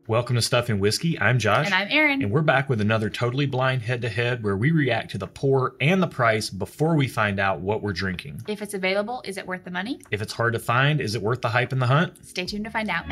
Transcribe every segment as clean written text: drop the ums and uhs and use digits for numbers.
Welcome to Stuff and Whiskey. I'm Josh. And I'm Erin. And we're back with another totally blind head-to-head where we react to the pour and the price before we find out what we're drinking. If it's available, is it worth the money? If it's hard to find, is it worth the hype and the hunt? Stay tuned to find out.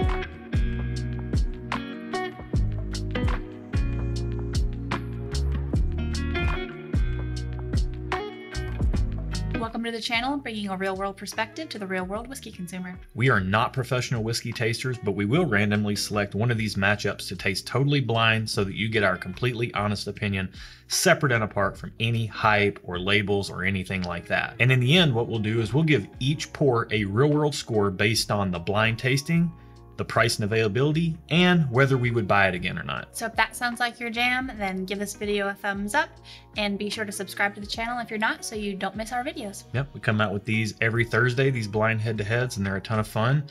Welcome to the channel, bringing a real-world perspective to the real-world whiskey consumer. We are not professional whiskey tasters, but we will randomly select one of these matchups to taste totally blind so that you get our completely honest opinion, separate and apart from any hype or labels or anything like that. And in the end, what we'll do is we'll give each pour a real-world score based on the blind tasting, the price and availability, and whether we would buy it again or not. So if that sounds like your jam, then give this video a thumbs up and be sure to subscribe to the channel if you're not so you don't miss our videos. Yep, we come out with these every Thursday, these blind head-to-heads, and they're a ton of fun.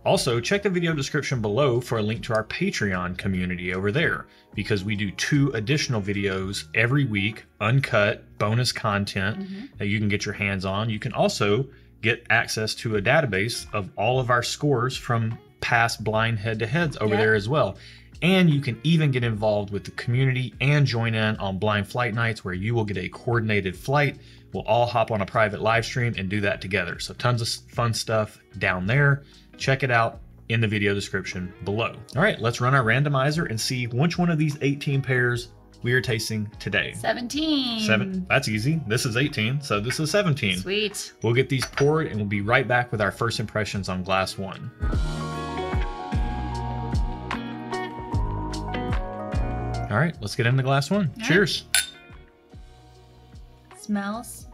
Also, check the video description below for a link to our Patreon community over there, because we do 2 additional videos every week, uncut, bonus content that you can get your hands on. You can also get access to a database of all of our scores from past blind head-to-heads over there as well. And you can even get involved with the community and join in on blind flight nights where you will get a coordinated flight. We'll all hop on a private live stream and do that together. So tons of fun stuff down there. Check it out in the video description below. All right, let's run our randomizer and see which one of these 18 pairs we are tasting today. 17. That's easy. This is 18, so this is 17. Sweet. We'll get these poured and we'll be right back with our first impressions on glass 1. All right, let's get into glass 1. All Cheers. Smells.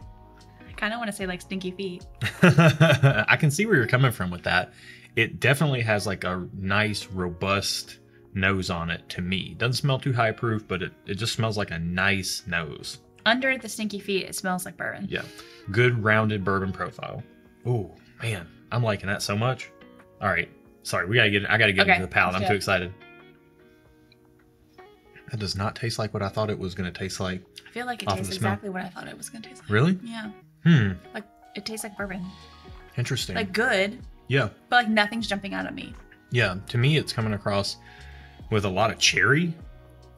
I kind of want to say like stinky feet. I can see where you're coming from with that. It definitely has like a nice, robust nose on it to me. Doesn't smell too high proof, but it just smells like a nice nose. Under the stinky feet, it smells like bourbon. Yeah. Good, rounded bourbon profile. Oh, man. I'm liking that so much. All right. Sorry, I gotta get into the palate. I'm too excited. That does not taste like what I thought it was going to taste like. I feel like it tastes exactly what I thought it was going to taste like. Really? Yeah. Like, it tastes like bourbon. Interesting. Like, good. Yeah. But, like, nothing's jumping out at me. Yeah. To me, it's coming across with a lot of cherry.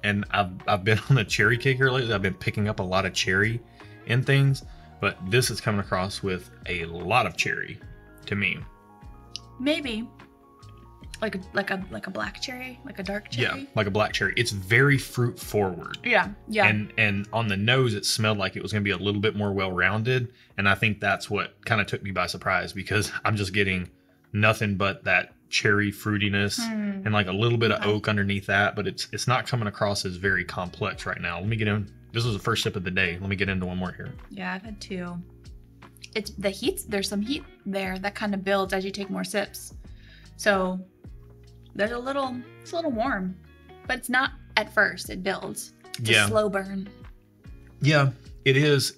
And I've been on a cherry kick here lately. I've been picking up a lot of cherry in things. But this is coming across with a lot of cherry to me. Maybe. Like a black cherry, like a dark cherry. Yeah, like a black cherry. It's very fruit forward. Yeah, yeah. And on the nose, it smelled like it was going to be a little bit more well-rounded. And I think that's what kind of took me by surprise, because I'm just getting nothing but that cherry fruitiness and like a little bit of oak underneath that. But it's not coming across as very complex right now. Let me get in. This was the first sip of the day. Let me get into one more here. Yeah, I've had 2. It's the heat. There's some heat there that kind of builds as you take more sips. So it's a little warm, but it's not at first. It builds. It's a slow burn. Yeah, it is.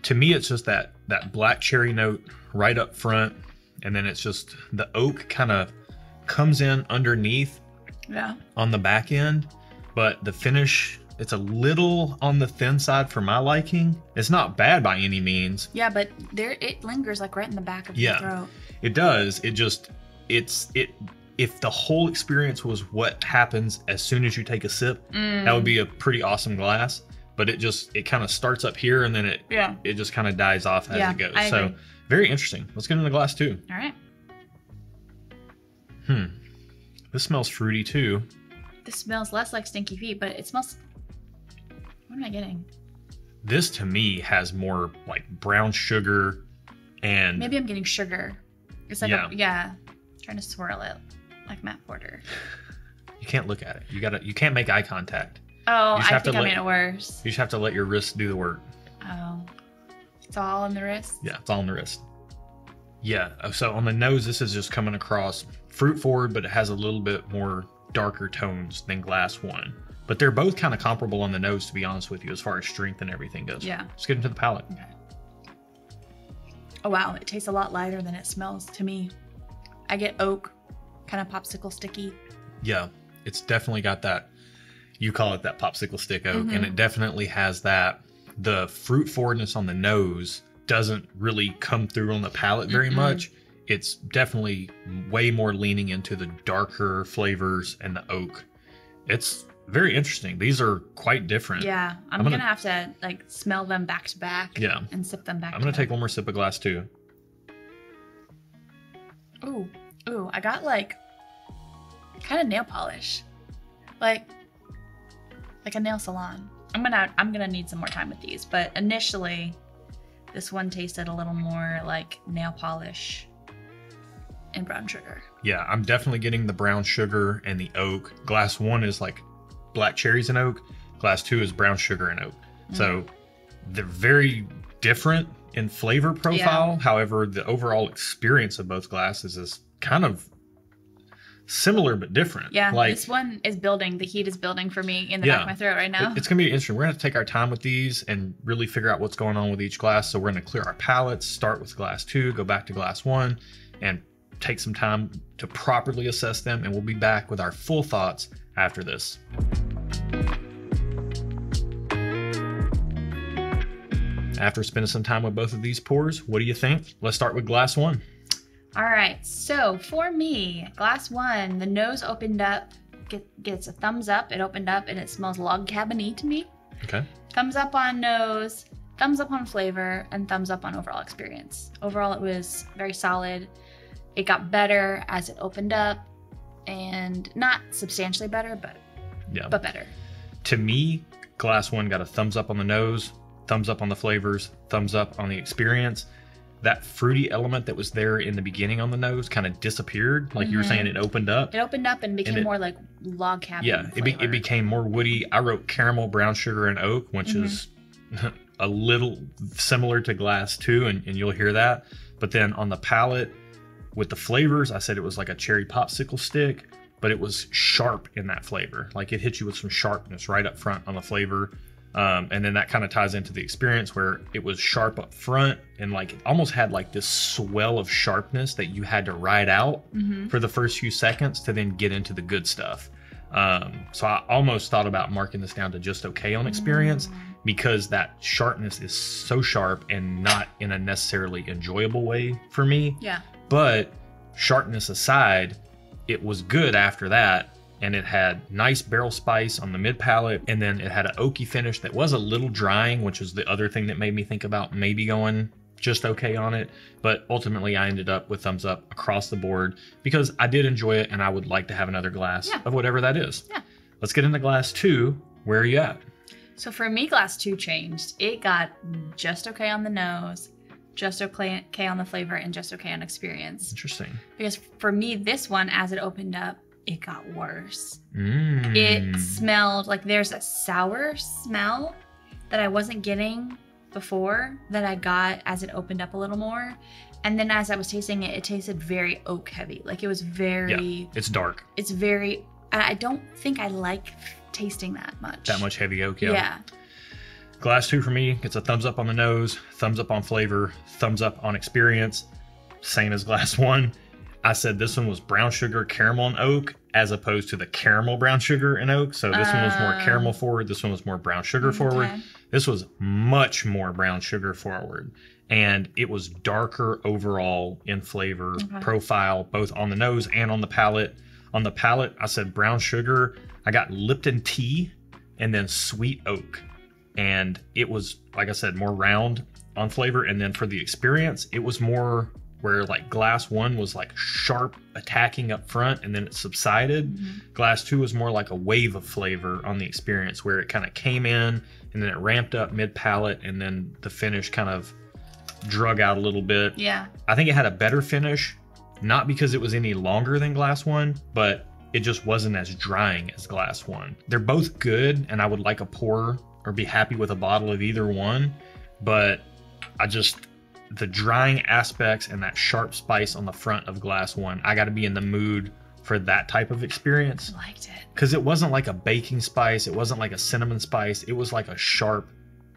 To me, it's just that black cherry note right up front, and then it's just the oak kind of comes in underneath on the back end, but the finish, it's a little on the thin side for my liking. It's not bad by any means. Yeah, but it lingers like right in the back of your throat. It does. If the whole experience was what happens as soon as you take a sip, that would be a pretty awesome glass. But it kind of starts up here and then it just kind of dies off as it goes. So agree. Very interesting. Let's get into glass 2. All right. This smells fruity too. This smells less like stinky feet, but it smells. What am I getting? This to me has more like brown sugar and maybe I'm getting sugar. It's like trying to swirl it. Like Matt Porter. You can't look at it. You can't make eye contact. Oh, I think I made it worse. You just have to let your wrist do the work. Oh. It's all in the wrist? Yeah, it's all in the wrist. Yeah, so on the nose, this is just coming across fruit forward, but it has a little bit more darker tones than glass 1. But they're both kind of comparable on the nose, to be honest with you, as far as strength and everything goes. Yeah. Let's get into the palate. Okay. Oh, wow. It tastes a lot lighter than it smells to me. I get oak. Kind of popsicle sticky. Yeah, it's definitely got that, you call it that popsicle stick oak, and it definitely has that. The fruit forwardness on the nose doesn't really come through on the palate very much. it's definitely way more leaning into the darker flavors and the oak. It's very interesting. These are quite different. Yeah, I'm gonna have to like smell them back to back. Yeah, and sip them back. I'm gonna take one more sip of glass 2. Ooh, I got like kind of nail polish, like a nail salon. I'm gonna need some more time with these, but initially, this one tasted a little more like nail polish and brown sugar. Yeah, I'm definitely getting the brown sugar and the oak. Glass 1 is like black cherries and oak. Glass 2 is brown sugar and oak. So they're very different in flavor profile. Yeah. However, the overall experience of both glasses is kind of similar but different. Yeah, like, this one is building. The heat is building for me in the back of my throat right now. It's going to be interesting. We're going to take our time with these and really figure out what's going on with each glass. So we're going to clear our palates, start with glass 2, go back to glass 1, and take some time to properly assess them. And we'll be back with our full thoughts after this. After spending some time with both of these pours, what do you think? Let's start with glass 1. All right, so for me, glass 1, the nose opened up, gets a thumbs up. It opened up and it smells log cabin-y to me. Okay. Thumbs up on nose, thumbs up on flavor, and thumbs up on overall experience. Overall, it was very solid. It got better as it opened up, and not substantially better, but better. To me, glass 1 got a thumbs up on the nose, thumbs up on the flavors, thumbs up on the experience. That fruity element that was there in the beginning on the nose kind of disappeared. Like you were saying, it opened up. It opened up and became more like log cabin. Yeah, it became more woody. I wrote caramel, brown sugar, and oak, which is a little similar to glass 2, and you'll hear that. But then on the palate, with the flavors, I said it was like a cherry popsicle stick, but it was sharp in that flavor. Like it hit you with some sharpness right up front on the flavor. And then that kind of ties into the experience where it was sharp up front and like it almost had like this swell of sharpness that you had to ride out for the first few seconds to then get into the good stuff. So I almost thought about marking this down to just okay on experience because that sharpness is so sharp and not in a necessarily enjoyable way for me. Yeah. But sharpness aside, it was good after that. And it had nice barrel spice on the mid palate, and then it had an oaky finish that was a little drying, which was the other thing that made me think about maybe going just okay on it. But ultimately, I ended up with thumbs up across the board because I did enjoy it, and I would like to have another glass of whatever that is. Yeah. Let's get into glass 2. Where are you at? So for me, glass 2 changed. It got just okay on the nose, just okay on the flavor, and just okay on experience. Interesting. Because for me, this one, as it opened up, it got worse. It smelled like there's a sour smell that I wasn't getting before that I got as it opened up a little more. And then as I was tasting it, it tasted very oak heavy. Like it was very... it's dark. It's very... I don't think I like tasting that much. That much heavy oak, Yeah. Glass 2 for me, it's a thumbs up on the nose, thumbs up on flavor, thumbs up on experience. Same as glass 1. I said this one was brown sugar, caramel, and oak, as opposed to the caramel, brown sugar, and oak. So this one was more caramel forward. This one was more brown sugar forward. This was much more brown sugar forward. And it was darker overall in flavor profile, both on the nose and on the palate. On the palate, I said brown sugar. I got Lipton tea and then sweet oak. And it was, like I said, more round on flavor. And then for the experience, it was more... where like glass 1 was like sharp attacking up front and then it subsided. Glass 2 was more like a wave of flavor on the experience where it kind of came in and then it ramped up mid palate and then the finish kind of drug out a little bit. Yeah. I think it had a better finish, not because it was any longer than glass 1, but it just wasn't as drying as glass 1. They're both good and I would like a pour or be happy with a bottle of either one, but the drying aspects and that sharp spice on the front of glass 1, I got to be in the mood for that type of experience. I liked it. Because it wasn't like a baking spice. It wasn't like a cinnamon spice. It was like a sharp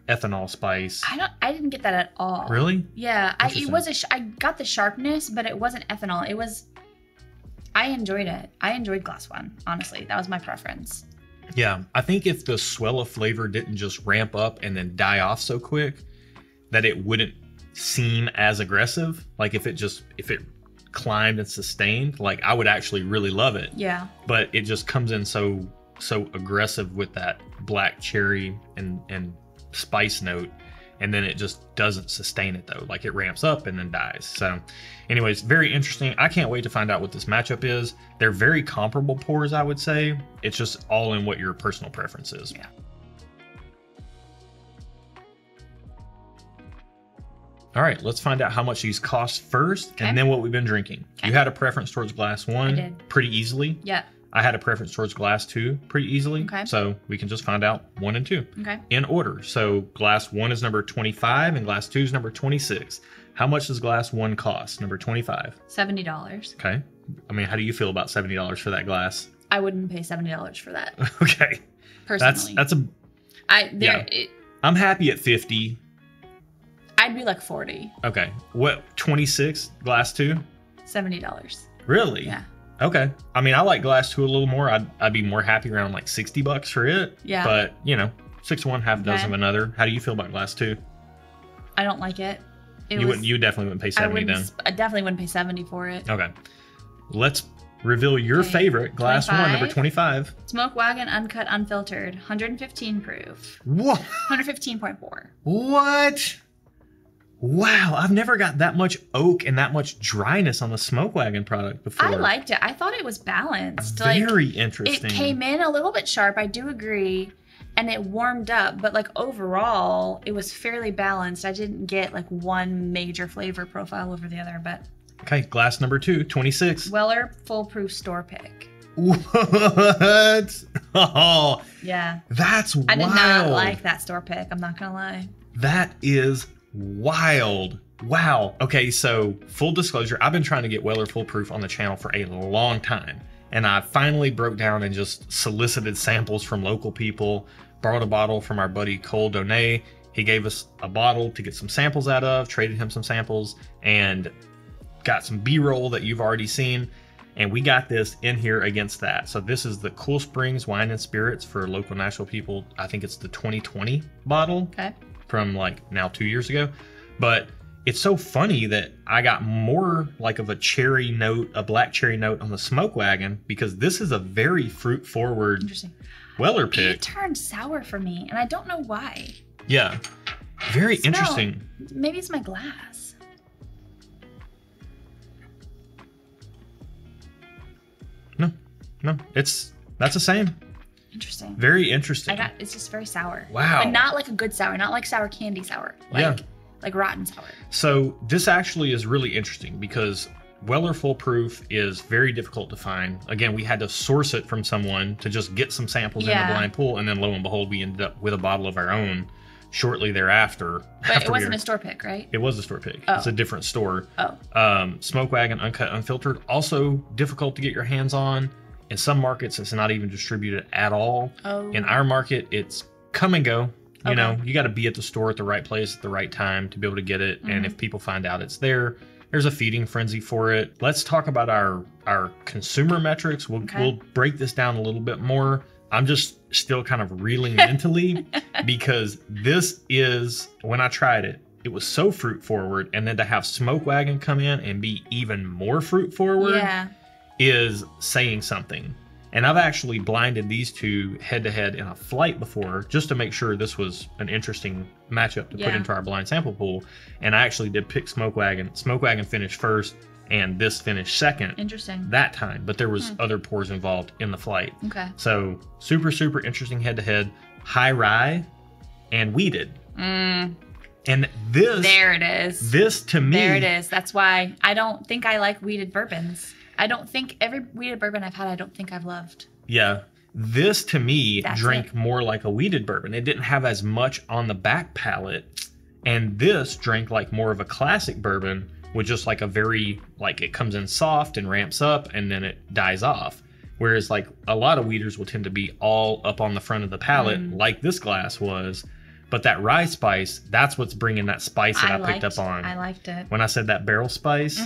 ethanol spice. I didn't get that at all. Really? Yeah. I got the sharpness, but it wasn't ethanol. I enjoyed it. I enjoyed glass 1, honestly. That was my preference. Yeah. I think if the swell of flavor didn't just ramp up and then die off so quick, that it wouldn't seem as aggressive. Like if it climbed and sustained, like I would actually really love it. Yeah. But it just comes in so aggressive with that black cherry and spice note, and then it just doesn't sustain it though. Like it ramps up and then dies. So anyways, very interesting. I can't wait to find out what this matchup is. They're very comparable pours, I would say. It's just all in what your personal preference is. Yeah. All right, let's find out how much these cost first, Okay. and then what we've been drinking. Okay. You had a preference towards glass 1 I did. pretty easily. Yeah. I had a preference towards glass 2 pretty easily. Okay. So we can just find out 1 and 2 Okay. in order. So glass 1 is number 25 and glass 2 is number 26. How much does glass 1 cost? Number 25. $70. Okay. I mean, how do you feel about $70 for that glass? I wouldn't pay $70 for that Okay. personally. Yeah. I'm happy at 50. I'd be like 40. Okay. What, 26 glass 2? $70. Really? Yeah. Okay. I mean, I like glass 2 a little more. I'd be more happy around like $60 for it. Yeah. But, 6 of one, half a dozen of another. How do you feel about glass 2? I don't like it. You definitely wouldn't pay 70 then. I definitely wouldn't pay 70 for it. Okay. Let's reveal your favorite glass 1, number 25. Smoke Wagon Uncut Unfiltered, 115 proof. What? 115.4. What? Wow, I've never got that much oak and that much dryness on the Smoke Wagon product before. I liked it. I thought it was balanced. Very interesting. It came in a little bit sharp, I do agree, and it warmed up, but like overall, it was fairly balanced. I didn't get like one major flavor profile over the other, but. Okay, glass number 2, 26. Weller Foolproof Store Pick. What? Oh, Yeah. that's wild. I did not like that store pick, I'm not gonna lie. That is wild. Wow. Okay, so full disclosure, I've been trying to get Weller Foolproof on the channel for a long time. And I finally broke down and just solicited samples from local people, borrowed a bottle from our buddy Cole Donay. He gave us a bottle to get some samples out of, traded him some samples, and got some B-roll that you've already seen. And we got this in here against that. So this is the Cool Springs Wine and Spirits for local Nashville people. I think it's the 2020 bottle. Okay. From like now 2 years ago. But it's so funny that I got more like of a cherry note, a black cherry note on the Smoke Wagon, because this is a very fruit forward Interesting. Weller pick. It turned sour for me, and I don't know why. Yeah. Very Smell. interesting. Maybe it's my glass. No, that's the same. Interesting. Very interesting. It's just very sour. Wow. But not like a good sour, not like sour candy sour. Like rotten sour. So this actually is really interesting because Weller Foolproof is very difficult to find. Again, we had to source it from someone to just get some samples in the blind pool, and then lo and behold, we ended up with a bottle of our own shortly thereafter. But it wasn't a store pick, right? It was a store pick. Oh. It's a different store. Oh. Smoke Wagon Uncut Unfiltered, also difficult to get your hands on. In some markets, it's not even distributed at all. Oh. In our market, it's come and go. You Okay. know, you got to be at the store at the right place at the right time to be able to get it. And if people find out it's there, there's a feeding frenzy for it. Let's talk about our consumer metrics. We'll break this down a little bit more. I'm just still kind of reeling mentally because this is, when I tried it, it was so fruit forward. And then to have Smoke Wagon come in and be even more fruit forward is saying something. And I've actually blinded these two head to head in a flight before just to make sure this was an interesting matchup to put into our blind sample pool. And I actually did pick Smoke Wagon. Smoke Wagon finished first and this finished second. Interesting. That time, but there was other pours involved in the flight. Okay. So super, super interesting head to head. High rye and weeded. And this. There it is. This to me. There it is. That's why I don't think I like weeded bourbons. I don't think every weeded bourbon I've had, I don't think I've loved. Yeah. This to me That's drank it. more like a weeded bourbon. It didn't have as much on the back palate. And this drank like more of a classic bourbon with just like a very, like it comes in soft and ramps up and then it dies off. Whereas like a lot of weeders will tend to be all up on the front of the palate like this glass was. But that rye spice, that's what's bringing that spice that I picked up on. I liked it. When I said that barrel spice,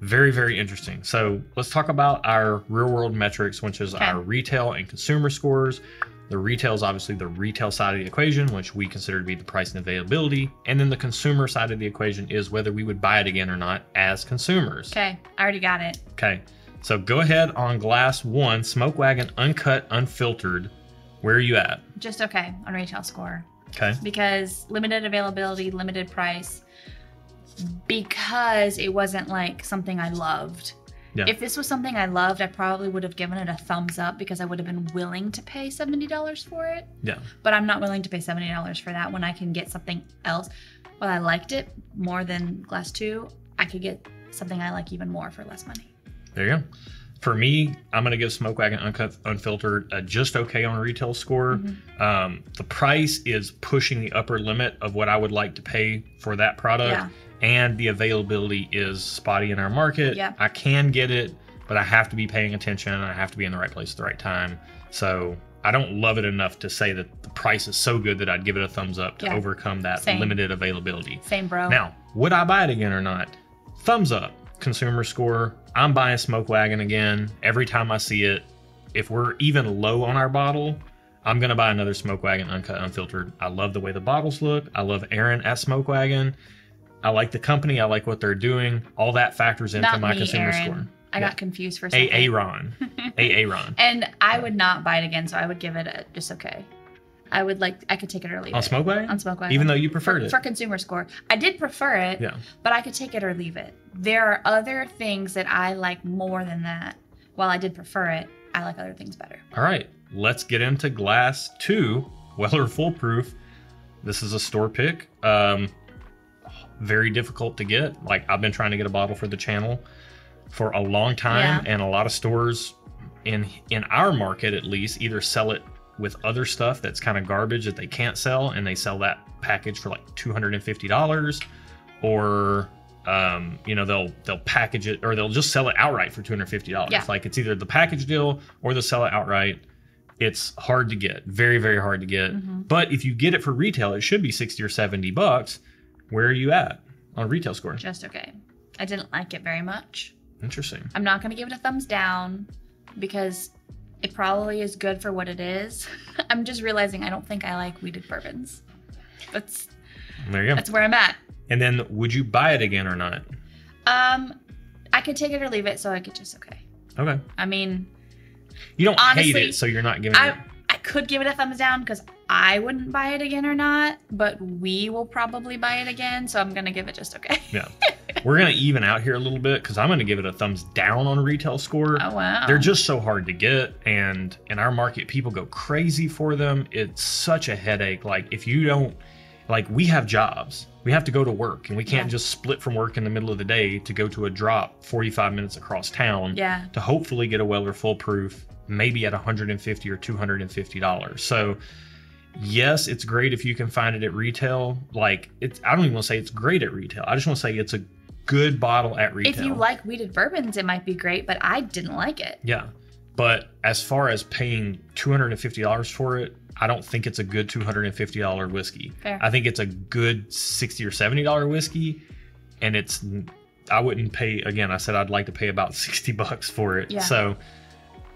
very, very interesting. So let's talk about our real world metrics, which is our retail and consumer scores. The retail is obviously the retail side of the equation, which we consider to be the price and availability. And then the consumer side of the equation is whether we would buy it again or not as consumers. Okay, I already got it. Okay, so go ahead on glass 1, Smoke Wagon Uncut Unfiltered. Where are you at? Just okay on retail score. Okay. Because limited availability, limited price, because it wasn't like something I loved. Yeah. If this was something I loved, I probably would have given it a thumbs up because I would have been willing to pay $70 for it. Yeah. But I'm not willing to pay $70 for that when I can get something else. While I liked it more than glass 2, I could get something I like even more for less money. There you go. For me, I'm going to give Smoke Wagon Uncut Unfiltered a just okay on a retail score. The price is pushing the upper limit of what I would like to pay for that product. Yeah. And the availability is spotty in our market. Yeah. I can get it, but I have to be paying attention. And I have to be in the right place at the right time. So I don't love it enough to say that the price is so good that I'd give it a thumbs up to overcome that limited availability. Same, bro. Now, would I buy it again or not? Thumbs up. Consumer score. I'm buying Smoke Wagon again every time I see it. If we're even low on our bottle, I'm going to buy another Smoke Wagon Uncut Unfiltered. I love the way the bottles look. I love Aaron at Smoke Wagon. I like the company. I like what they're doing. All that factors into my consumer score. I got confused for a second. Aaron. Aaron. And I would not buy it again, so I would give it a just okay. I could take it or leave it. On Smoke Wagon? On Smoke Wagon. Even though you preferred it? For consumer score. I did prefer it, but I could take it or leave it. There are other things that I like more than that. While I did prefer it, I like other things better. All right. Let's get into glass 2, Weller Foolproof. This is a store pick. Very difficult to get. Like, I've been trying to get a bottle for the channel for a long time, and a lot of stores in our market at least either sell it with other stuff that's kind of garbage that they can't sell, and they sell that package for like $250, or they'll package it, or they'll just sell it outright for $250. Like, it's either the package deal or they'll sell it outright. It's hard to get, very, very hard to get. But if you get it for retail, it should be $60 or $70. Where are you at on retail score? Just okay. I didn't like it very much. Interesting. I'm not going to give it a thumbs down because it probably is good for what it is. I'm just realizing I don't think I like weeded bourbons. There you go. That's where I'm at. And then, would you buy it again or not? I could take it or leave it, so I could just okay. Okay. I mean, you don't honestly, hate it, so you're not giving it. I could give it a thumbs down because I wouldn't buy it again or not, but we will probably buy it again, so I'm gonna give it just okay. Yeah. We're going to even out here a little bit because I'm going to give it a thumbs down on retail score. Oh, wow. They're just so hard to get. And in our market, people go crazy for them. It's such a headache. Like, if you don't, like, we have jobs. We have to go to work, and we can't just split from work in the middle of the day to go to a drop 45 minutes across town to hopefully get a Weller Foolproof, maybe at $150 or $250. So, yes, it's great if you can find it at retail. Like, I don't even want to say it's great at retail. I just want to say it's a good bottle at retail. If you like weeded bourbons, it might be great, but I didn't like it. Yeah. But as far as paying $250 for it, I don't think it's a good $250 whiskey. Fair. I think it's a good $60 or $70 whiskey. And I wouldn't pay, again, I said I'd like to pay about $60 for it. Yeah. So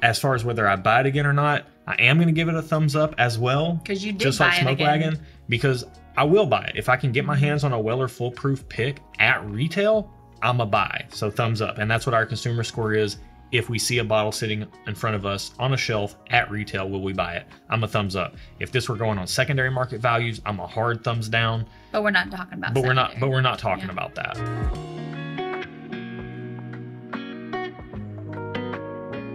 as far as whether I buy it again or not, I am going to give it a thumbs up as well. Because you did just buy like it Smoke again. Wagon, because I will buy it. If I can get my hands on a Weller Foolproof pick at retail, I'm a buy. So thumbs up. And that's what our consumer score is. If we see a bottle sitting in front of us on a shelf at retail, will we buy it? I'm a thumbs up. If this were going on secondary market values, I'm a hard thumbs down. But we're not talking about We're not talking about that.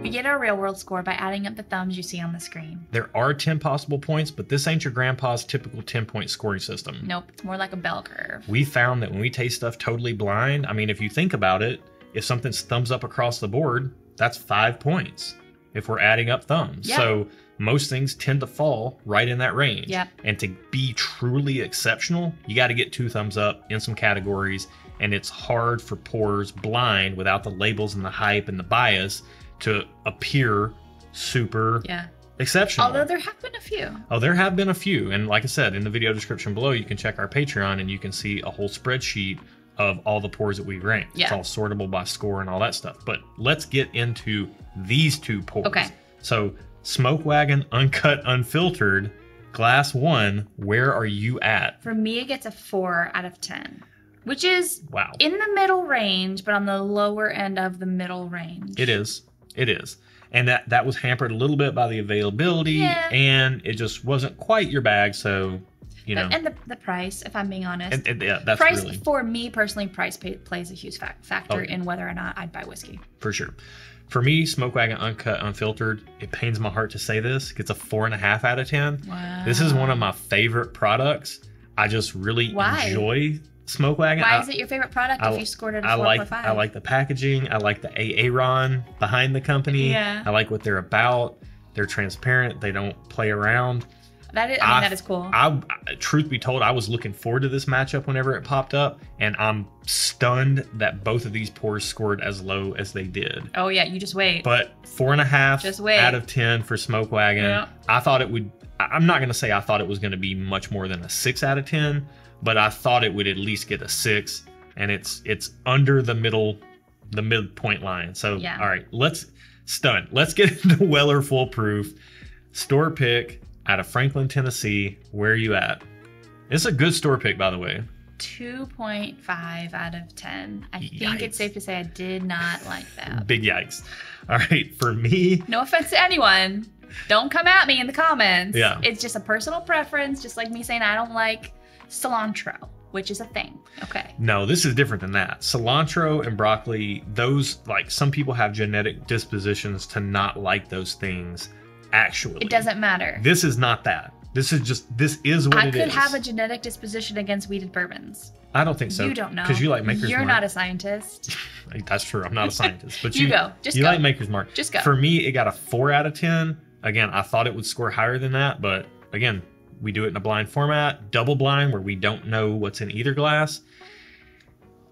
We get our real world score by adding up the thumbs you see on the screen. There are 10 possible points, but this ain't your grandpa's typical 10-point scoring system. Nope, it's more like a bell curve. We found that when we taste stuff totally blind, I mean, if you think about it, if something's thumbs up across the board, that's 5 points if we're adding up thumbs. Yeah. So most things tend to fall right in that range. Yep. And to be truly exceptional, you got to get 2 thumbs up in some categories. And it's hard for pours blind without the labels and the hype and the bias to appear super exceptional. Although there have been a few. Oh, there have been a few. And like I said, in the video description below, you can check our Patreon and you can see a whole spreadsheet of all the pours that we rank. Yeah. It's all sortable by score and all that stuff. But let's get into these two pours. Okay. So Smoke Wagon Uncut Unfiltered, Glass 1, where are you at? For me, it gets a 4 out of 10, which is Wow. in the middle range, but on the lower end of the middle range. It is. It is. And that was hampered a little bit by the availability, Yeah. and it just wasn't quite your bag. So, you know. And the price, if I'm being honest. Yeah, that's price, really, for me personally, price plays a huge factor Oh. in whether or not I'd buy whiskey. for sure. For me, Smoke Wagon Uncut Unfiltered, it pains my heart to say this, gets a 4.5 out of 10. Wow. This is one of my favorite products. I just really Why? enjoy Smoke Wagon. Why is it your favorite product if you scored it a 4.5? I like the packaging. I like the Aaron behind the company. Yeah. I like what they're about. They're transparent. They don't play around. That is cool. Truth be told, I was looking forward to this matchup whenever it popped up, and I'm stunned that both of these pours scored as low as they did. Oh yeah, you just wait. But 4.5 Just wait. out of 10 for Smoke Wagon. Yeah. I thought it would. I'm not going to say I thought it was going to be much more than a 6 out of 10, but I thought it would at least get a 6, and it's under the midpoint line. So Yeah. all right, let's get into Weller Foolproof store pick out of Franklin, Tennessee. Where are you at? It's a good store pick, by the way. 2.5 out of 10. I think Yikes. it's safe to say I did not like that. Big yikes. All right, for me, No offense to anyone. Don't come at me in the comments. Yeah. It's just a personal preference, just like me saying I don't like cilantro, which is a thing. Okay. no, this is different than that. Cilantro and broccoli, those, like, some people have genetic dispositions to not like those things, actually. It doesn't matter. This is not that. This is what I it is. could have a genetic disposition against weeded bourbons. I don't think so. You don't know. Because you like Maker's You're Mark. not a scientist. That's true. I'm not a scientist. But You go. Just you go. like Maker's Mark. Just go. For me, it got a 4 out of 10. Again, I thought it would score higher than that, but again, we do it in a blind format, double blind, where we don't know what's in either glass.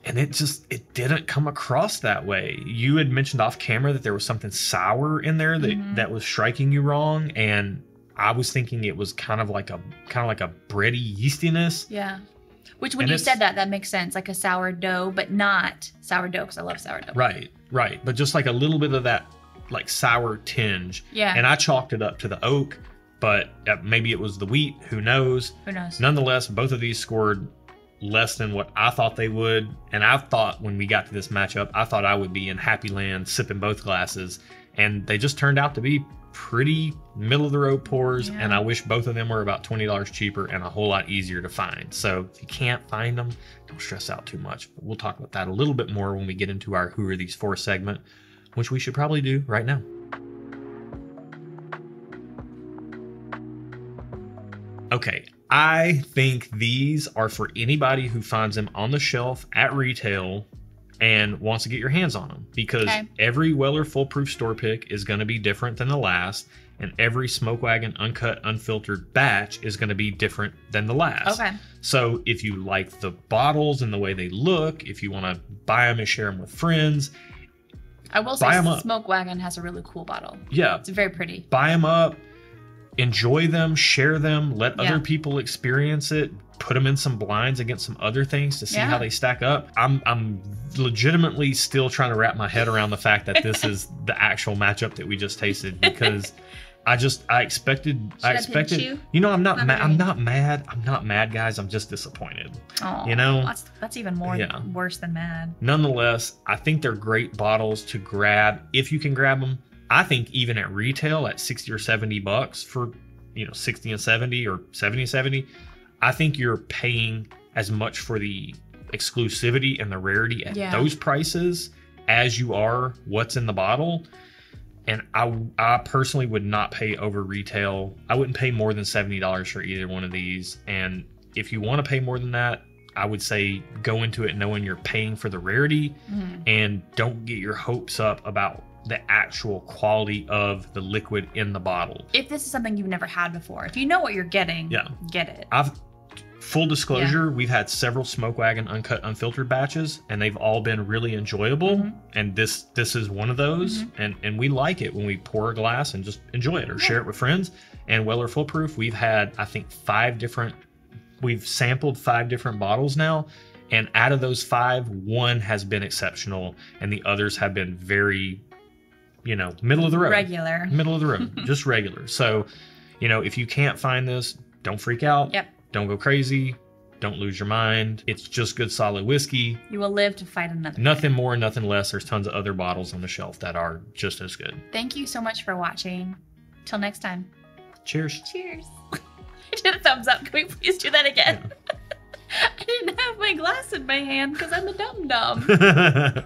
And it didn't come across that way. You had mentioned off camera that there was something sour in there that was striking you wrong, and I was thinking it was kind of like a bready yeastiness. Yeah. Which, when And you it's- said that makes sense. Like a sourdough, but not sourdough because I love sourdough. Right. But just like a little bit of that like sour tinge. Yeah. And I chalked it up to the oak, but maybe it was the wheat. Who knows? Who knows? Nonetheless, both of these scored less than what I thought they would. And I thought when we got to this matchup, I thought I would be in happy land sipping both glasses. And they just turned out to be pretty middle of the road pours. Yeah. And I wish both of them were about $20 cheaper and a whole lot easier to find. So if you can't find them, don't stress out too much. But we'll talk about that a little bit more when we get into our Who Are These For segment, which we should probably do right now. Okay, I think these are for anybody who finds them on the shelf at retail and wants to get your hands on them, because Okay. every Weller Foolproof store pick is going to be different than the last, and every Smoke Wagon Uncut Unfiltered batch is going to be different than the last. Okay. So if you like the bottles and the way they look, if you want to buy them and share them with friends, I will Buy say 'em up. Smoke Wagon has a really cool bottle. yeah, It's very pretty. buy them up, enjoy them, share them, let Yeah. other people experience it, put them in some blinds against some other things to see Yeah. how they stack up. I'm legitimately still trying to wrap my head around the fact that this is the actual matchup that we just tasted, because I expected I pinch you? I'm not Not mad. I'm really. not mad. I'm not mad, guys. I'm just disappointed. Oh, You know? that's even more Yeah. worse than mad. Nonetheless, I think they're great bottles to grab if you can grab them. I think even at retail at $60 or $70 for, 60 and 70 or 70 and 70, I think you're paying as much for the exclusivity and the rarity at Yeah. those prices as you are what's in the bottle. And I personally would not pay over retail. I wouldn't pay more than $70 for either one of these. And if you want to pay more than that, I would say go into it knowing you're paying for the rarity, and don't get your hopes up about the actual quality of the liquid in the bottle. If this is something you've never had before, if you know what you're getting, Yeah. get it. full disclosure, we've had several Smoke Wagon Uncut Unfiltered batches, and they've all been really enjoyable. Mhm. And this is one of those. And we like it when we pour a glass and just enjoy it or share it with friends. And Weller Full Proof, we've had, I think, we've sampled 5 different bottles now. And out of those 5, one has been exceptional, and the others have been very, middle of the road. Regular. Middle of the road, just regular. So, if you can't find this, don't freak out. Yep. Don't go crazy. Don't lose your mind. It's just good, solid whiskey. You will live to fight another. Nothing more, nothing less. There's tons of other bottles on the shelf that are just as good. Thank you so much for watching. Till next time. Cheers. Cheers. I did a thumbs up. Can we please do that again? I didn't have my glass in my hand because I'm a dum-dum.